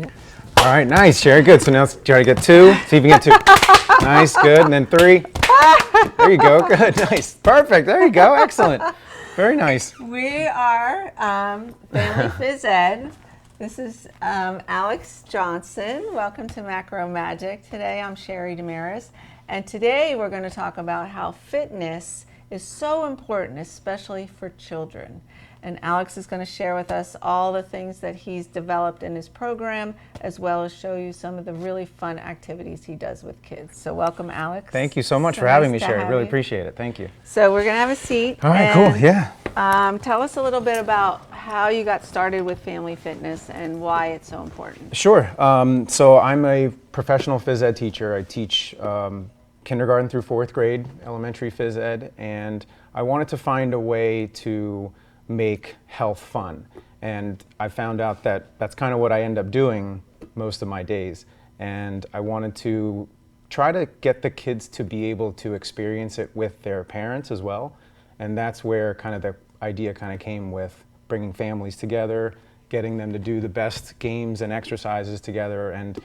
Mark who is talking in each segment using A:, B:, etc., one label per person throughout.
A: All right, nice, Sherry. Good. So now let's try to get 2. See if you can get 2. Nice, good. And then 3. There you go. Good, nice. Perfect. There you go. Excellent. Very nice.
B: We are Family Phys Ed. This is Alex Johnson. Welcome to Macro Magic. Today I'm Sherry Damaris, and today we're going to talk about how fitness is so important, especially for children. And Alex is going to share with us all the things that he's developed in his program, as well as show you some of the really fun activities he does with kids. So welcome, Alex.
A: Thank you so much for having me, Sherry. Really appreciate it. Thank you.
B: So we're going to have a seat.
A: All right, cool. Yeah.
B: Tell us a little bit about how you got started with Family Fitness and why it's so important.
A: Sure. So I'm a professional phys ed teacher. I teach kindergarten through 4th grade, elementary phys ed, and I wanted to find a way to make health fun. And I found out that that's kind of what I end up doing most of my days. And I wanted to try to get the kids to be able to experience it with their parents as well. And that's where kind of the idea kind of came with bringing families together, getting them to do the best games and exercises together, and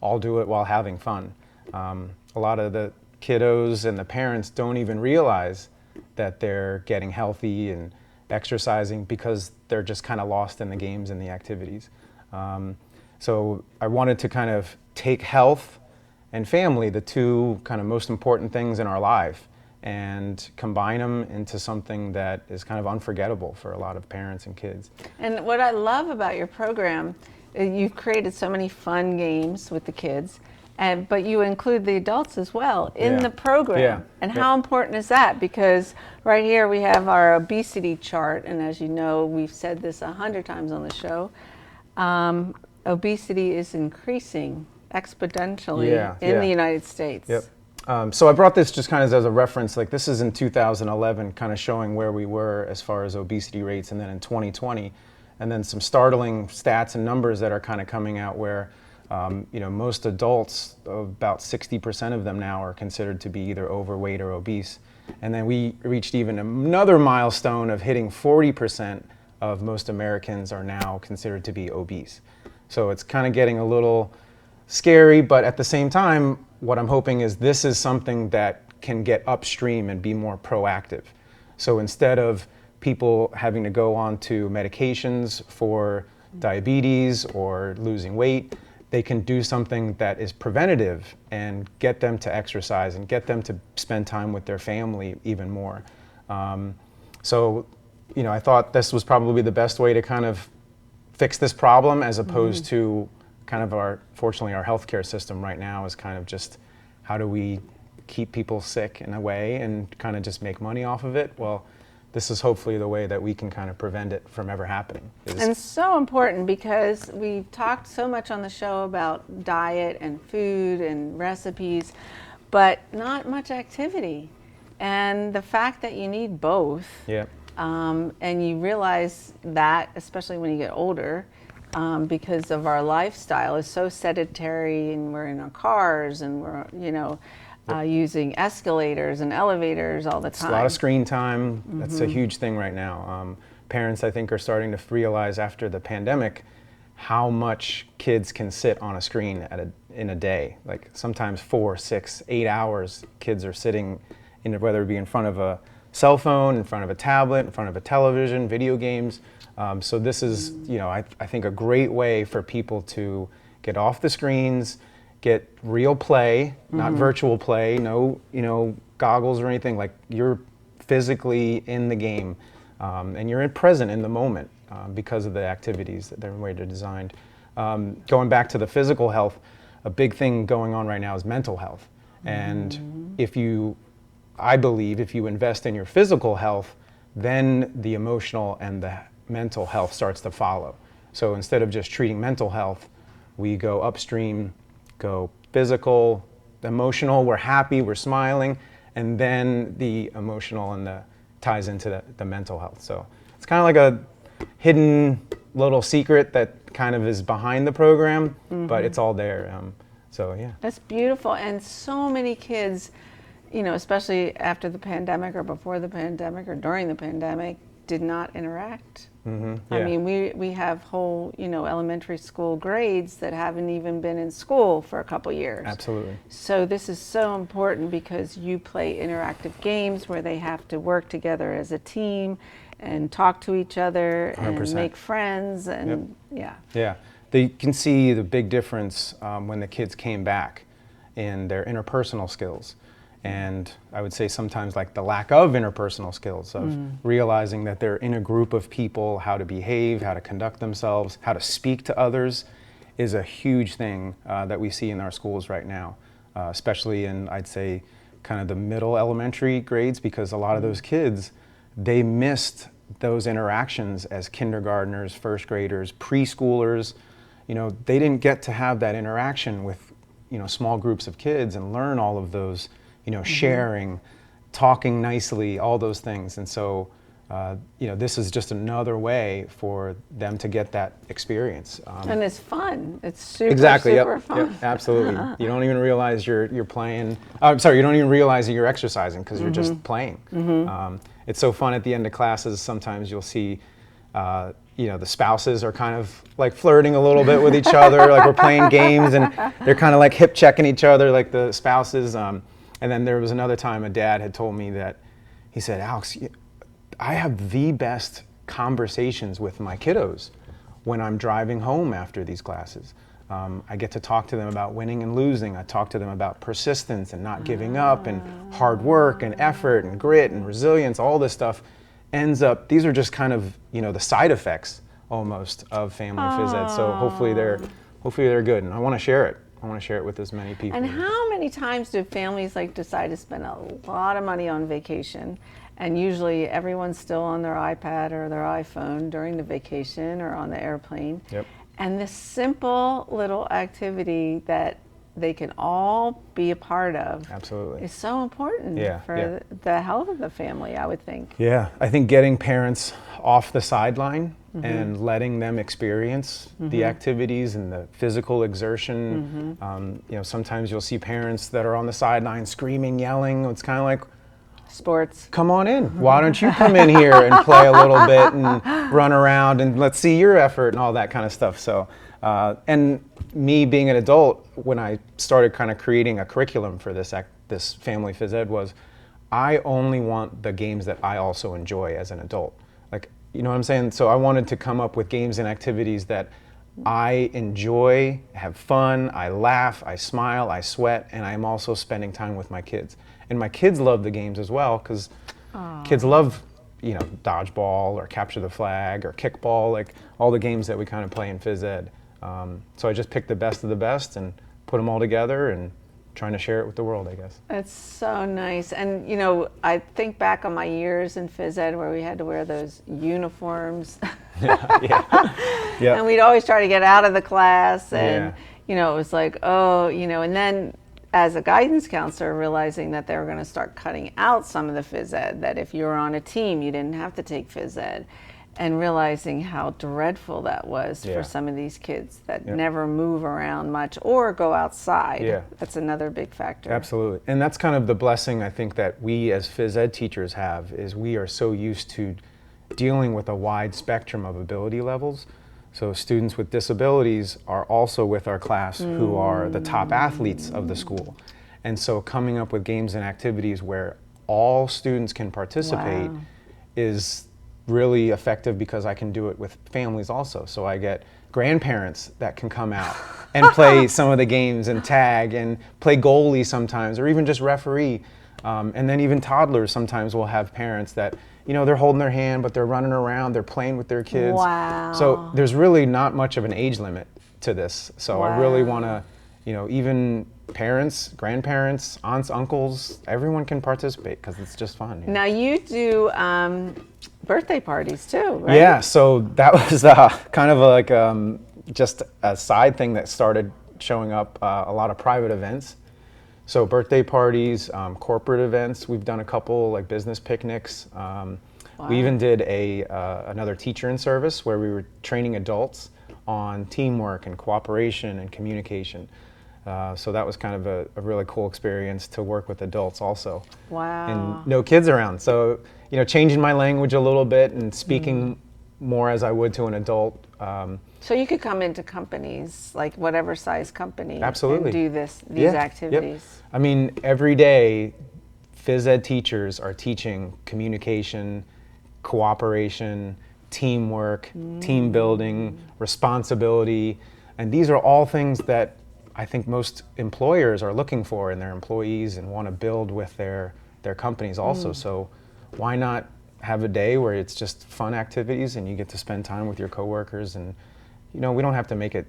A: all do it while having fun. A lot of the kiddos and the parents don't even realize that they're getting healthy and exercising because they're just kind of lost in the games and the activities. So I wanted to kind of take health and family, the two kind of most important things in our life, and combine them into something that is kind of unforgettable for a lot of parents and kids.
B: And what I love about your program, you've created so many fun games with the kids, but you include the adults as well in the program.
A: Yeah.
B: And how important is that? Because right here we have our obesity chart, and as you know, we've said this 100 times on the show, obesity is increasing exponentially in the United States.
A: Yep. So I brought this just kind of as a reference, like this is in 2011, kind of showing where we were as far as obesity rates, and then in 2020, and then some startling stats and numbers that are kind of coming out where most adults, about 60% of them now are considered to be either overweight or obese. And then we reached even another milestone of hitting 40% of most Americans are now considered to be obese. So it's kind of getting a little scary, but at the same time, what I'm hoping is this is something that can get upstream and be more proactive. So instead of people having to go on to medications for diabetes or losing weight, they can do something that is preventative and get them to exercise and get them to spend time with their family even more. So, I thought this was probably the best way to kind of fix this problem, as opposed to kind of fortunately our healthcare system right now is kind of just how do we keep people sick in a way and kind of just make money off of it. Well, this is hopefully the way that we can kind of prevent it from ever happening.
B: And so important, because we've talked so much on the show about diet and food and recipes, but not much activity. And the fact that you need both, and you realize that, especially when you get older, because of our lifestyle is so sedentary, and we're in our cars and we're, using escalators and elevators all the time.
A: It's a lot of screen time. That's a huge thing right now. Parents, I think, are starting to realize after the pandemic how much kids can sit on a screen in a day. Like sometimes 4, 6, 8 hours kids are sitting whether it be in front of a cell phone, in front of a tablet, in front of a television, video games. So this is, I think a great way for people to get off the screens, get real play, not virtual play, no, goggles or anything. Like you're physically in the game, and you're present in the moment because of the activities that they're designed. Going back to the physical health, a big thing going on right now is mental health. And I believe if you invest in your physical health, then the emotional and the mental health starts to follow. So instead of just treating mental health, we go upstream, go physical, emotional, we're happy, we're smiling, and then the emotional and the ties into the mental health. So it's kind of like a hidden little secret that kind of is behind the program, but it's all there. So yeah.
B: That's beautiful. And so many kids, especially after the pandemic or before the pandemic or during the pandemic, did not interact.
A: Yeah.
B: I mean, we have whole, elementary school grades that haven't even been in school for a couple years.
A: Absolutely.
B: So this is so important because you play interactive games where they have to work together as a team and talk to each other
A: 100%.
B: and make friends and
A: Yeah, they can see the big difference when the kids came back in their interpersonal skills. And I would say sometimes like the lack of interpersonal skills of realizing that they're in a group of people, how to behave, how to conduct themselves, how to speak to others is a huge thing that we see in our schools right now, especially in, I'd say, kind of the middle elementary grades, because a lot of those kids, they missed those interactions as kindergartners, first graders, preschoolers. They didn't get to have that interaction with, small groups of kids and learn all of those, sharing, talking nicely, all those things. And so, this is just another way for them to get that experience.
B: And it's fun. It's super,
A: Exactly.
B: super fun.
A: Yep, absolutely. You don't even realize you're playing. I'm sorry, you don't even realize that you're exercising because you're just playing. It's so fun at the end of classes. Sometimes you'll see, the spouses are kind of like flirting a little bit with each other, like we're playing games, and they're kind of like hip checking each other, like the spouses. And then there was another time a dad had told me that he said, "Alex, I have the best conversations with my kiddos when I'm driving home after these classes. I get to talk to them about winning and losing. I talk to them about persistence and not giving up and hard work and effort and grit and resilience. All this stuff ends up, these are just kind of, the side effects almost of Family Phys Ed. So hopefully they're good, and I want to share it. I want to share it with as many people.
B: And how many times do families decide to spend a lot of money on vacation, and usually everyone's still on their iPad or their iPhone during the vacation or on the airplane?
A: Yep.
B: And this simple little activity that they can all be a part of
A: Absolutely.
B: is so important for
A: Yeah.
B: the health of the family, I would think.
A: Yeah, I think getting parents off the sideline and letting them experience the activities and the physical exertion. Sometimes you'll see parents that are on the sideline screaming, yelling. It's kind of like,
B: Sports.
A: come on in. Why don't you come in here and play a little bit and run around and let's see your effort and all that kind of stuff. So, and me being an adult, when I started kind of creating a curriculum for this Family Phys Ed was, I only want the games that I also enjoy as an adult. Like, you know what I'm saying? So I wanted to come up with games and activities that I enjoy, have fun, I laugh, I smile, I sweat, and I'm also spending time with my kids. And my kids love the games as well, because kids love, dodgeball or capture the flag or kickball, like all the games that we kind of play in Phys Ed. So I just picked the best of the best and put them all together and trying to share it with the world, I guess.
B: That's so nice. And, I think back on my years in Phys Ed where we had to wear those uniforms.
A: Yeah.
B: And we'd always try to get out of the class. And, it was like, and then as a guidance counselor, realizing that they were going to start cutting out some of the Phys Ed, that if you were on a team, you didn't have to take Phys Ed. And realizing how dreadful that was for some of these kids that never move around much or go outside.
A: Yeah.
B: That's another big factor.
A: Absolutely. And that's kind of the blessing I think that we as Phys Ed teachers have, is we are so used to dealing with a wide spectrum of ability levels. So students with disabilities are also with our class who are the top athletes of the school. And so coming up with games and activities where all students can participate is really effective, because I can do it with families also. So I get grandparents that can come out and play some of the games and tag and play goalie sometimes, or even just referee. And then even toddlers sometimes will have parents that, they're holding their hand, but they're running around, they're playing with their kids.
B: Wow.
A: So there's really not much of an age limit to this. So I really want to, even parents, grandparents, aunts, uncles, everyone can participate because it's just fun.
B: Now you do birthday parties too, right?
A: Yeah, so that was kind of just a side thing that started showing up, a lot of private events. So birthday parties, corporate events. We've done a couple, like business picnics. We even did another teacher in service where we were training adults on teamwork and cooperation and communication. So that was kind of a really cool experience to work with adults also.
B: Wow.
A: And no kids around. So, changing my language a little bit and speaking more as I would to an adult.
B: So you could come into companies, like whatever size company,
A: Absolutely.
B: and do these
A: Yeah,
B: activities.
A: Yep. I mean, every day, phys ed teachers are teaching communication, cooperation, teamwork, team building, responsibility, and these are all things that I think most employers are looking for in their employees and want to build with their companies also. So why not have a day where it's just fun activities and you get to spend time with your coworkers, and we don't have to make it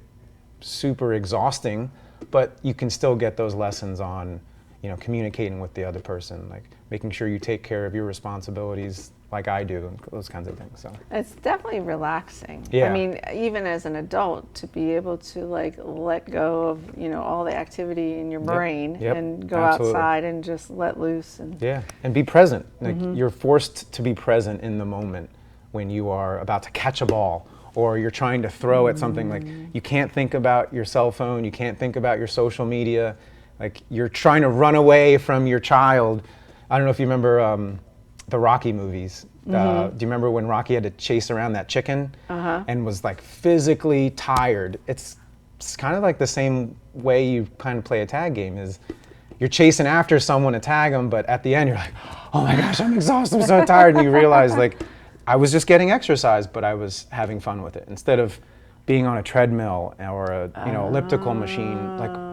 A: super exhausting, but you can still get those lessons on communicating with the other person, like making sure you take care of your responsibilities like I do, and those kinds of things. So
B: It's definitely relaxing.
A: Yeah.
B: I mean, even as an adult, to be able to like let go of all the activity in your brain
A: Yep.
B: and go
A: Absolutely.
B: outside and just let loose. And
A: Yeah, and be present. Like you're forced to be present in the moment when you are about to catch a ball or you're trying to throw at something. Like you can't think about your cell phone, you can't think about your social media. Like you're trying to run away from your child. I don't know if you remember the Rocky movies. Do you remember when Rocky had to chase around that chicken and was like physically tired? It's kind of like the same way you kind of play a tag game. Is you're chasing after someone to tag them, but at the end you're like, oh my gosh, I'm exhausted, I'm so tired, and you realize like I was just getting exercise, but I was having fun with it instead of being on a treadmill or a elliptical machine. Like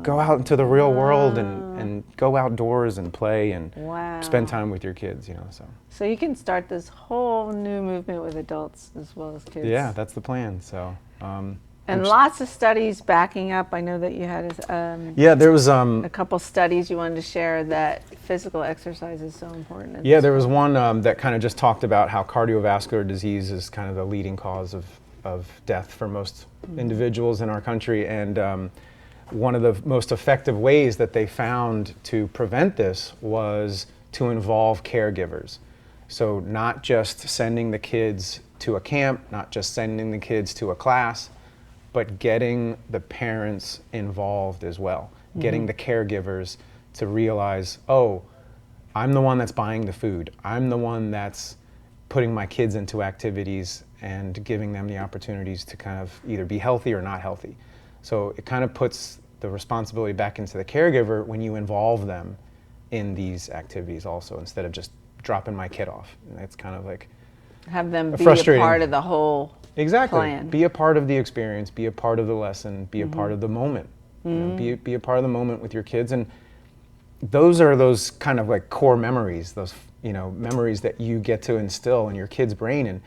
A: go out into the real world and go outdoors and play and spend time with your kids.
B: so you can start this whole new movement with adults as well as kids.
A: Yeah, that's the plan. So.
B: And lots of studies backing up. I know that you had
A: Yeah, there was
B: a couple studies you wanted to share that physical exercise is so important.
A: Yeah, there was one that kind of just talked about how cardiovascular disease is kind of the leading cause of death for most individuals in our country, and one of the most effective ways that they found to prevent this was to involve caregivers. So not just sending the kids to a camp, not just sending the kids to a class, but getting the parents involved as well, getting the caregivers to realize, oh, I'm the one that's buying the food. I'm the one that's putting my kids into activities and giving them the opportunities to kind of either be healthy or not healthy. So it kind of puts the responsibility back into the caregiver when you involve them in these activities also, instead of just dropping my kid off. And it's kind of like
B: have them be a
A: frustrating
B: part of the whole
A: Exactly.
B: plan.
A: Be a part of the experience, be a part of the lesson, be a part of the moment. Be a part of the moment with your kids. And those are those kind of like core memories, those memories that you get to instill in your kid's brain. And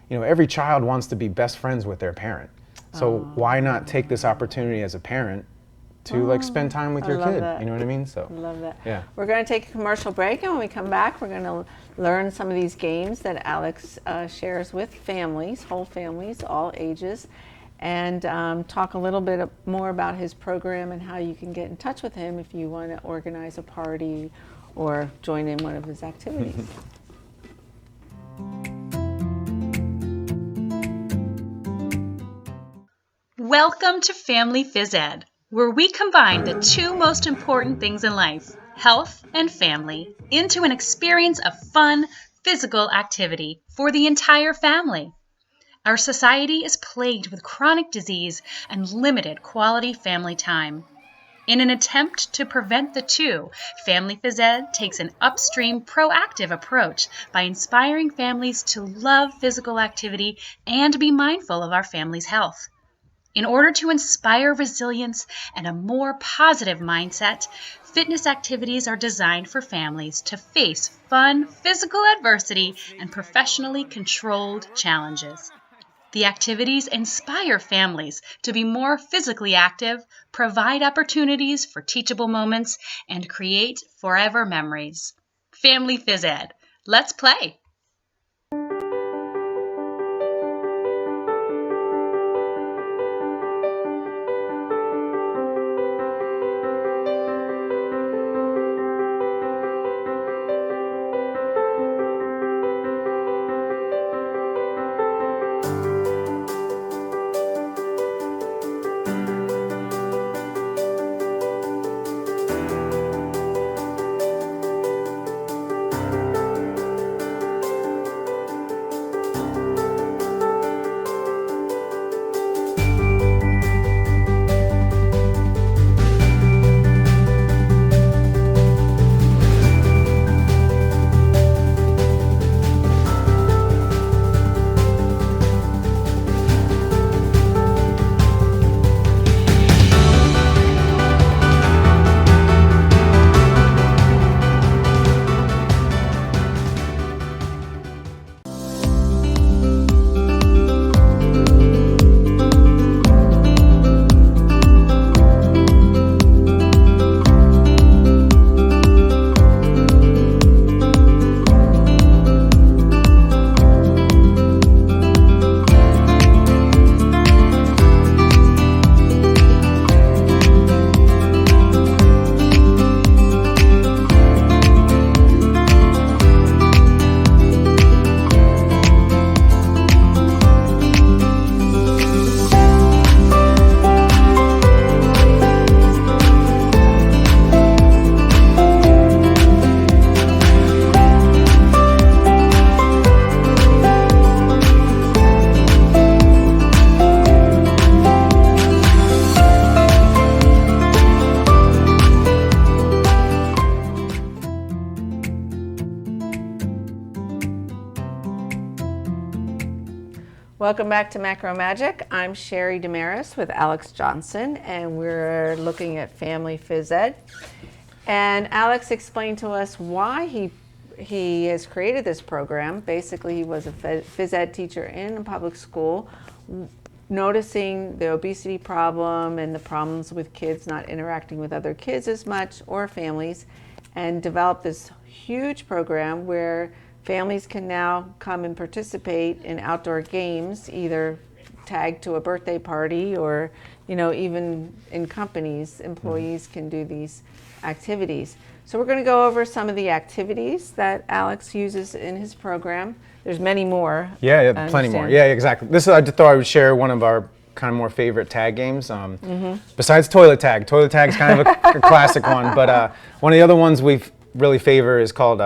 A: every child wants to be best friends with their parent. So why not take this opportunity as a parent to like spend time with your kid?
B: That.
A: You know what I mean? So
B: I love that.
A: Yeah.
B: We're going to take a commercial break, and when we come back, we're going to learn some of these games that Alex shares with families, whole families, all ages, and talk a little bit more about his program and how you can get in touch with him if you want to organize a party or join in one of his activities.
C: Welcome to Family Phys Ed, where we combine the two most important things in life, health and family, into an experience of fun, physical activity for the entire family. Our society is plagued with chronic disease and limited quality family time. In an attempt to prevent the two, Family Phys Ed takes an upstream, proactive approach by inspiring families to love physical activity and be mindful of our family's health. In order to inspire resilience and a more positive mindset, fitness activities are designed for families to face fun, physical adversity and professionally controlled challenges. The activities inspire families to be more physically active, provide opportunities for teachable moments, and create forever memories. Family Phys Ed. Let's play!
B: Welcome back to Macro Magic. I'm Sheri Damaris with Alex Johnson, and we're looking at Family Phys Ed. And Alex explained to us why he has created this program. Basically, he was a phys ed teacher in a public school, noticing the obesity problem and the problems with kids not interacting with other kids as much or families, and developed this huge program where families can now come and participate in outdoor games, either tagged to a birthday party or, even in companies, employees can do these activities. So we're going to go over some of the activities that Alex uses in his program. There's many more.
A: Yeah, plenty more. Yeah, exactly. I just thought I would share one of our kind of more favorite tag games. Besides toilet tag. Toilet tag is kind of a classic one, but one of the other ones we really favor is called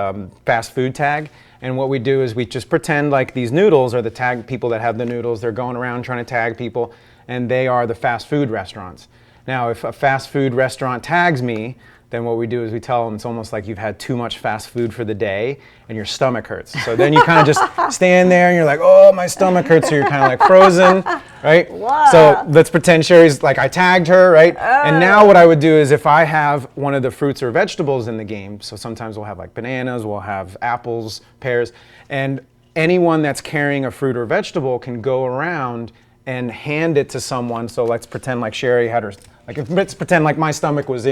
A: fast food tag. And what we do is we just pretend like these noodles are the tag people that have the noodles. They're going around trying to tag people, and they are the fast food restaurants. Now, if a fast food restaurant tags me, then what we do is we tell them it's almost like you've had too much fast food for the day and your stomach hurts. So then you kind of just stand there and you're like, oh, my stomach hurts. So you're kind of like frozen, right?
B: Wow.
A: So let's pretend Sheri's like, I tagged her, right? Oh. And now what I would do is if I have one of the fruits or vegetables in the game, so sometimes we'll have like bananas, we'll have apples, pears, and anyone that's carrying a fruit or vegetable can go around and hand it to someone. So let's pretend like Sheri had her, let's pretend like my stomach was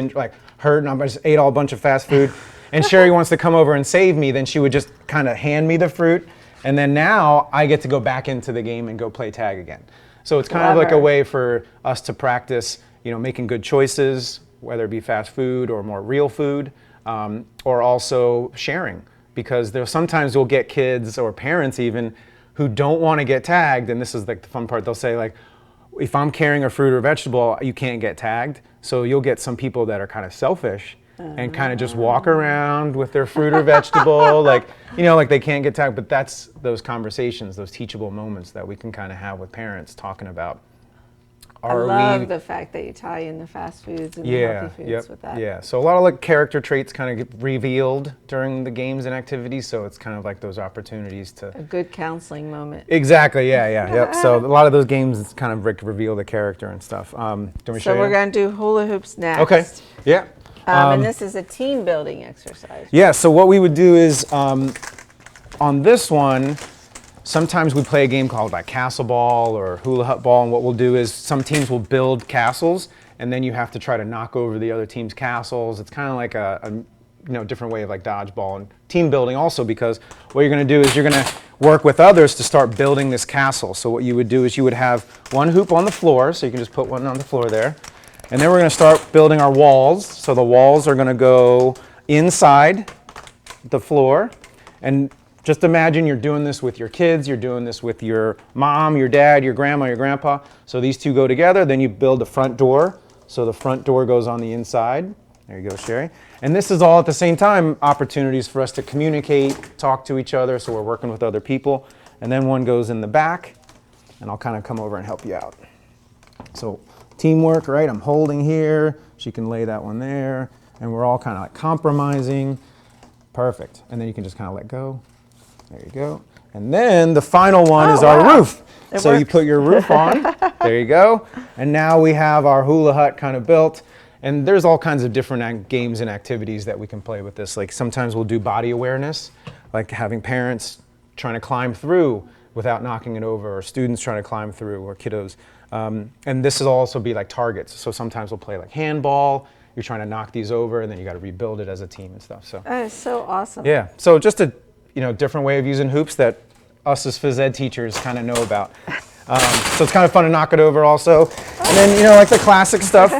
A: hurt and I just ate all a bunch of fast food and Sheri wants to come over and save me, then she would just kind of hand me the fruit, and then now I get to go back into the game and go play tag again. So it's kind of like a way for us to practice, making good choices, whether it be fast food or more real food, or also sharing, because sometimes we'll get kids or parents even who don't want to get tagged, and this is like the fun part. They'll say like, if I'm carrying a fruit or vegetable, you can't get tagged. So you'll get some people that are kind of selfish and kind of just walk around with their fruit or vegetable, like they can't get tagged. But that's those conversations, those teachable moments that we can kind of have with parents talking about.
B: I love the fact that you tie in the fast foods and the healthy foods with that.
A: Yeah, so a lot of like character traits kind of get revealed during the games and activities, so it's kind of like those opportunities to...
B: A good counseling moment.
A: Exactly, yep. So a lot of those games kind of reveal the character and stuff.
B: So we're going to do hula hoops next.
A: Okay, yeah.
B: And this is a team building exercise.
A: Yeah, so what we would do is on this one, sometimes we play a game called like castle ball or hula hoop ball, and what we'll do is some teams will build castles, and then you have to try to knock over the other team's castles. It's kind of like a different way of like dodgeball and team building also, because what you're going to do is you're going to work with others to start building this castle. So what you would do is you would have one hoop on the floor, so you can just put one on the floor there, and then we're going to start building our walls. So the walls are going to go inside the floor, and just imagine you're doing this with your kids, you're doing this with your mom, your dad, your grandma, your grandpa. So these two go together, then you build the front door. So the front door goes on the inside. There you go, Sheri. And this is all at the same time opportunities for us to communicate, talk to each other, so we're working with other people. And then one goes in the back, and I'll kind of come over and help you out. So teamwork, right? I'm holding here, she can lay that one there, and we're all kind of like compromising. Perfect. And then you can just kind of let go. There you go. And then the final one is our roof. So you put your roof on. There you go. And now we have our hula hut kind of built. And there's all kinds of different games and activities that we can play with this. Like sometimes we'll do body awareness, like having parents trying to climb through without knocking it over, or students trying to climb through, or kiddos. And this will also be like targets. So sometimes we'll play like handball. You're trying to knock these over, and then you got to rebuild it as a team and stuff. So
B: that is so awesome.
A: Yeah. So just a different way of using hoops that us as phys ed teachers kind of know about. So it's kind of fun to knock it over also. And then, like the classic stuff,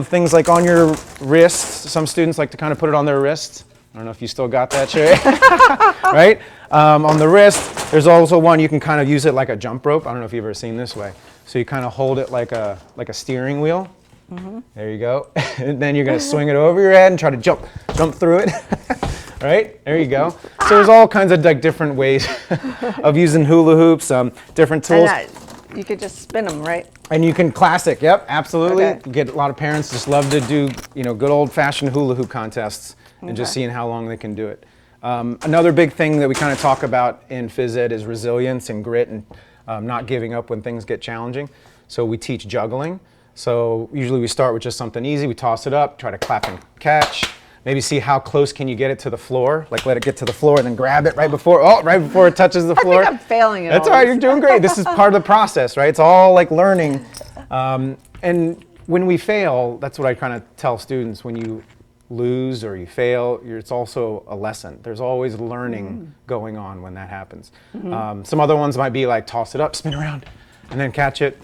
A: things like on your wrists. Some students like to kind of put it on their wrists. I don't know if you still got that, Sheri. Right? On the wrist, there's also one you can kind of use it like a jump rope. I don't know if you've ever seen this way. So you kind of hold it like a steering wheel. Mm-hmm. There you go. And then you're going to swing it over your head and try to jump through it. Right? There you go. So there's all kinds of like different ways of using hula hoops, different tools.
B: You could just spin them, right?
A: And you can classic, yep, absolutely. Okay. You get a lot of parents just love to do, good old-fashioned hula hoop contests and just seeing how long they can do it. Another big thing that we kind of talk about in phys ed is resilience and grit, and not giving up when things get challenging. So we teach juggling. So usually we start with just something easy. We toss it up, try to clap and catch. Maybe see how close can you get it to the floor. Like let it get to the floor and then grab it right before it touches the floor.
B: I think I'm failing at
A: That's
B: all
A: all right,
B: this.
A: you're doing great. This is part of the process, right? It's all like learning. And when we fail, that's what I kind of tell students. When you lose or you fail, it's also a lesson. There's always learning going on when that happens. Some other ones might be like toss it up, spin around, and then catch it.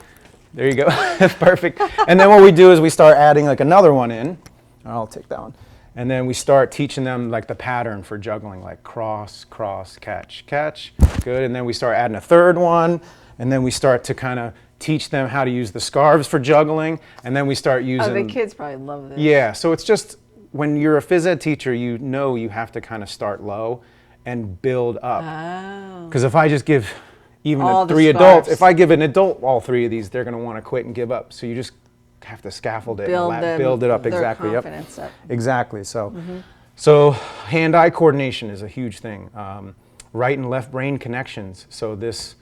A: There you go. That's perfect. And then what we do is we start adding like another one in. I'll take that one. And then we start teaching them like the pattern for juggling, like cross, cross, catch, catch. Good. And then we start adding a third one. And then we start to kind of teach them how to use the scarves for juggling. And then we start using...
B: Oh, the kids probably love this.
A: Yeah. So it's just, when you're a phys ed teacher, you know you have to kind of start low and build up.
B: Oh.
A: Because if I just give even
B: All the
A: three
B: scarves.
A: adults, if I give an adult all three of these, they're going to want to quit and give up. So you just have to scaffold it, build it up.
B: Their
A: Exactly.
B: confidence up.
A: Exactly. So, so hand-eye coordination is a huge thing. Right and left brain connections. So this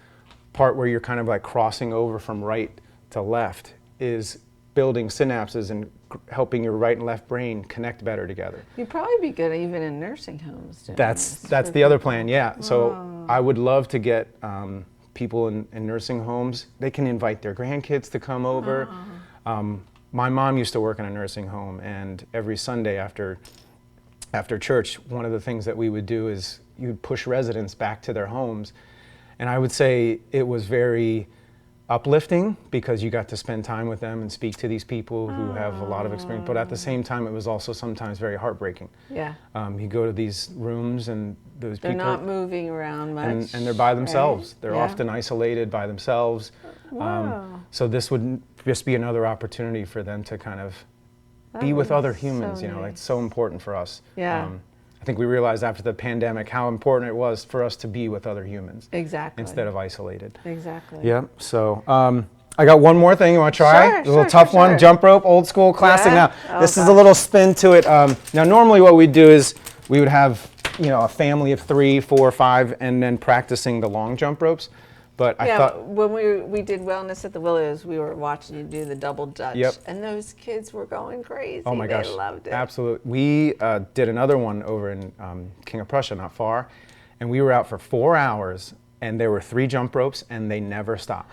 A: part where you're kind of like crossing over from right to left is building synapses and helping your right and left brain connect better together.
B: You'd probably be good even in nursing homes.
A: That's the other plan, yeah. So I would love to get people in nursing homes. They can invite their grandkids to come over. My mom used to work in a nursing home, and every Sunday after church, one of the things that we would do is you'd push residents back to their homes. And I would say it was very uplifting because you got to spend time with them and speak to these people who have a lot of experience. But at the same time, it was also sometimes very heartbreaking.
B: Yeah.
A: You go to these rooms and those
B: They're
A: people...
B: not moving around much.
A: And they're by themselves.
B: Right?
A: They're
B: Yeah.
A: often isolated by themselves.
B: Wow.
A: So this would just be another opportunity for them to kind of be with other humans.
B: so
A: You know,
B: nice.
A: it's so important for us.
B: Yeah.
A: I think we realized after the pandemic how important it was for us to be with other humans
B: Exactly.
A: instead of isolated.
B: Exactly.
A: Yeah. So I got one more thing. You want to try?
B: Sure,
A: A little
B: sure,
A: tough
B: sure,
A: one.
B: sure.
A: Jump rope, old school, classic.
B: Yeah?
A: Now
B: Oh,
A: this is a
B: gosh.
A: little spin to it. Now normally what we do is we would have a family of 3, 4, 5, and then practicing the long jump ropes. But I
B: Yeah,
A: thought,
B: when we did wellness at the Willows, we were watching you do the double dutch,
A: Yep.
B: and those kids were going crazy.
A: oh my gosh,
B: They loved it.
A: absolutely. We did another one over in King of Prussia, not far, and we were out for 4 hours, and there were 3 jump ropes, and they never stopped.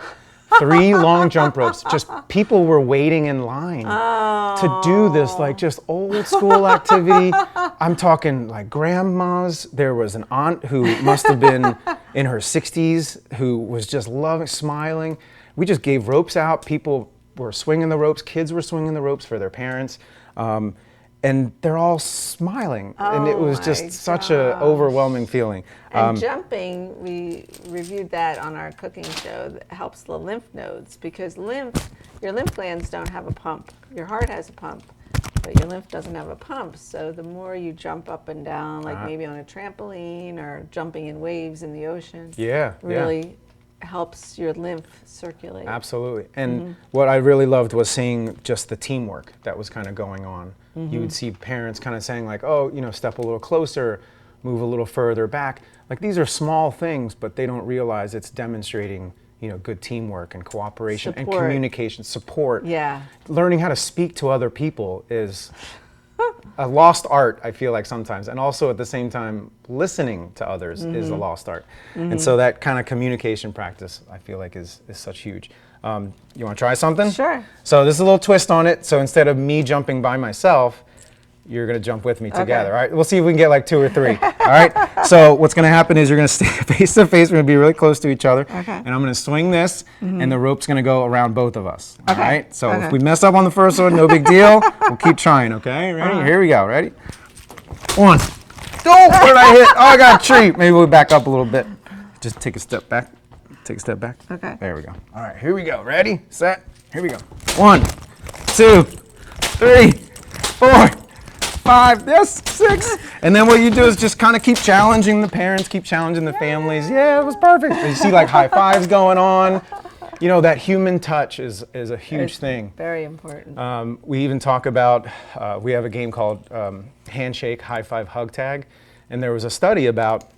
A: 3 long jump ropes. Just people were waiting in line to do this, like just old school activity. I'm talking like grandmas. There was an aunt who must have been in her 60s who was just loving, smiling. We just gave ropes out. People were swinging the ropes. Kids were swinging the ropes for their parents. And they're all smiling. And it was
B: my
A: just such an overwhelming feeling.
B: And jumping, we reviewed that on our cooking show, that helps the lymph nodes, because your lymph glands don't have a pump. Your heart has a pump, but your lymph doesn't have a pump. So the more you jump up and down, like maybe on a trampoline or jumping in waves in the ocean,
A: Yeah,
B: really helps your lymph circulate.
A: Absolutely. And what I really loved was seeing just the teamwork that was kind of going on. You would see parents kind of saying like, oh, step a little closer, move a little further back. Like these are small things, but they don't realize it's demonstrating, good teamwork and cooperation and
B: Support.
A: communication, support.
B: Yeah.
A: Learning how to speak to other people is a lost art, I feel like sometimes. And also at the same time, listening to others is a lost art. And so that kind of communication practice, I feel like is such huge. You want to try something?
B: Sure.
A: So this is a little twist on it. So instead of me jumping by myself, you're going to jump with me together. All right. We'll see if we can get like 2 or 3. All right. So what's going to happen is you're going to stay face to face. We're going to be really close to each other.
B: Okay.
A: And I'm going to swing this, and the rope's going to go around both of us. All
B: Okay.
A: right. So
B: Okay.
A: if we mess up on the first one, no big deal. We'll keep trying. Okay. Ready? Here we go. Ready? 1. Oh, what did I hit? Oh, I got a tree. Maybe we'll back up a little bit. Just take a step back. Take a step back.
B: Okay.
A: There we go. All right, here we go. Ready, set, here we go. 1, 2, 3, 4, 5, yes, 6. And then what you do is just kind of keep challenging the parents, keep challenging the families. Yeah, it was perfect. You see like high fives going on. That human touch is a huge thing.
B: Very important.
A: We even talk about, we have a game called handshake, high five, hug tag. And there was a study about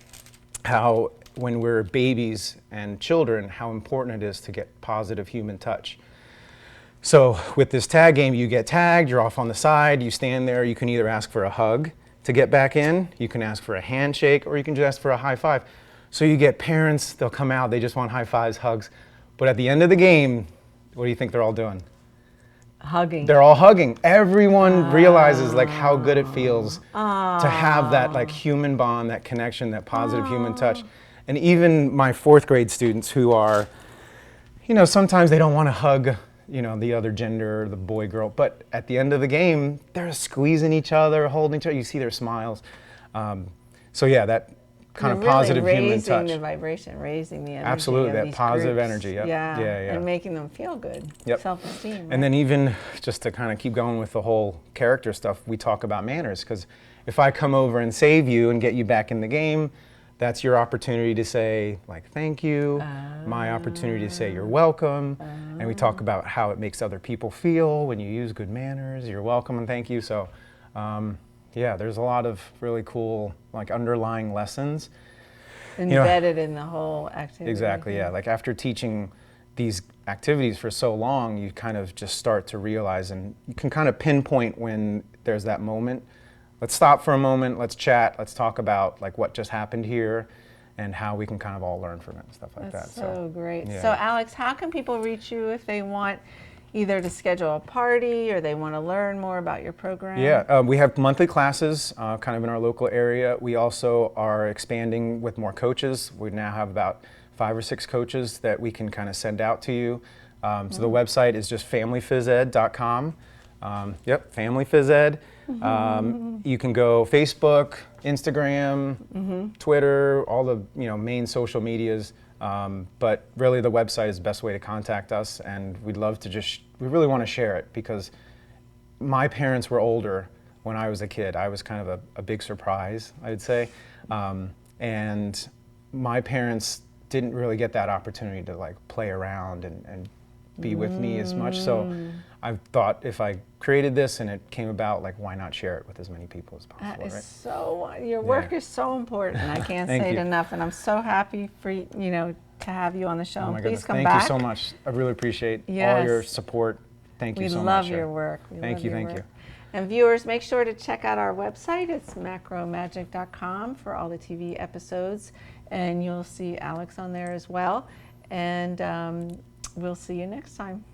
A: how when we're babies and children, how important it is to get positive human touch. So with this tag game, you get tagged, you're off on the side, you stand there, you can either ask for a hug to get back in, you can ask for a handshake, or you can just ask for a high five. So you get parents, they'll come out, they just want high fives, hugs. But at the end of the game, what do you think they're all doing?
B: Hugging.
A: They're all hugging. Everyone realizes like how good it feels to have that like human bond, that connection, that positive human touch. And even my 4th grade students who are, sometimes they don't want to hug, the other gender, the boy, girl, but at the end of the game, they're squeezing each other, holding each other. You see their smiles. So yeah, that kind of positive human touch.
B: Raising the vibration, raising the energy.
A: Absolutely,
B: of
A: that
B: these
A: positive
B: groups.
A: energy. Yep.
B: Yeah.
A: Yeah.
B: And making them feel good.
A: Yep.
B: Self-esteem. Right?
A: And then even just to kind of keep going with the whole character stuff, we talk about manners, because if I come over and save you and get you back in the game, that's your opportunity to say like thank you, my opportunity to say you're welcome, and we talk about how it makes other people feel when you use good manners, you're welcome and thank you. So yeah, there's a lot of really cool like underlying lessons
B: embedded in the whole activity.
A: Exactly, yeah. Like after teaching these activities for so long, you kind of just start to realize, and you can kind of pinpoint when there's that moment. Let's stop for a moment, let's chat, let's talk about like what just happened here and how we can kind of all learn from it and stuff like
B: That's
A: that.
B: so great.
A: Yeah.
B: So Alex, how can people reach you if they want either to schedule a party or they want to learn more about your program?
A: Yeah, we have monthly classes kind of in our local area. We also are expanding with more coaches. We now have about 5 or 6 coaches that we can kind of send out to you. So the website is just familyphysed.com. Yep, Family Phys Ed. You can go Facebook, Instagram, Twitter, all the main social medias. But really the website is the best way to contact us, and we'd love to we really want to share it, because my parents were older when I was a kid. I was kind of a big surprise, I'd say. And my parents didn't really get that opportunity to like play around and be with me as much. So I thought if I created this and it came about, like why not share it with as many people as possible,
B: That is
A: right?
B: so, your work is so important. I can't say it enough, and I'm so happy for to have you on the show.
A: Oh my
B: Please
A: goodness.
B: come
A: Thank
B: back.
A: you so much. I really appreciate all
B: Yes.
A: your support. Thank you
B: We
A: so much.
B: love
A: Sheri.
B: your work.
A: Thank you.
B: And viewers, make sure to check out our website. It's macromagic.com for all the TV episodes, and you'll see Alex on there as well. And we'll see you next time.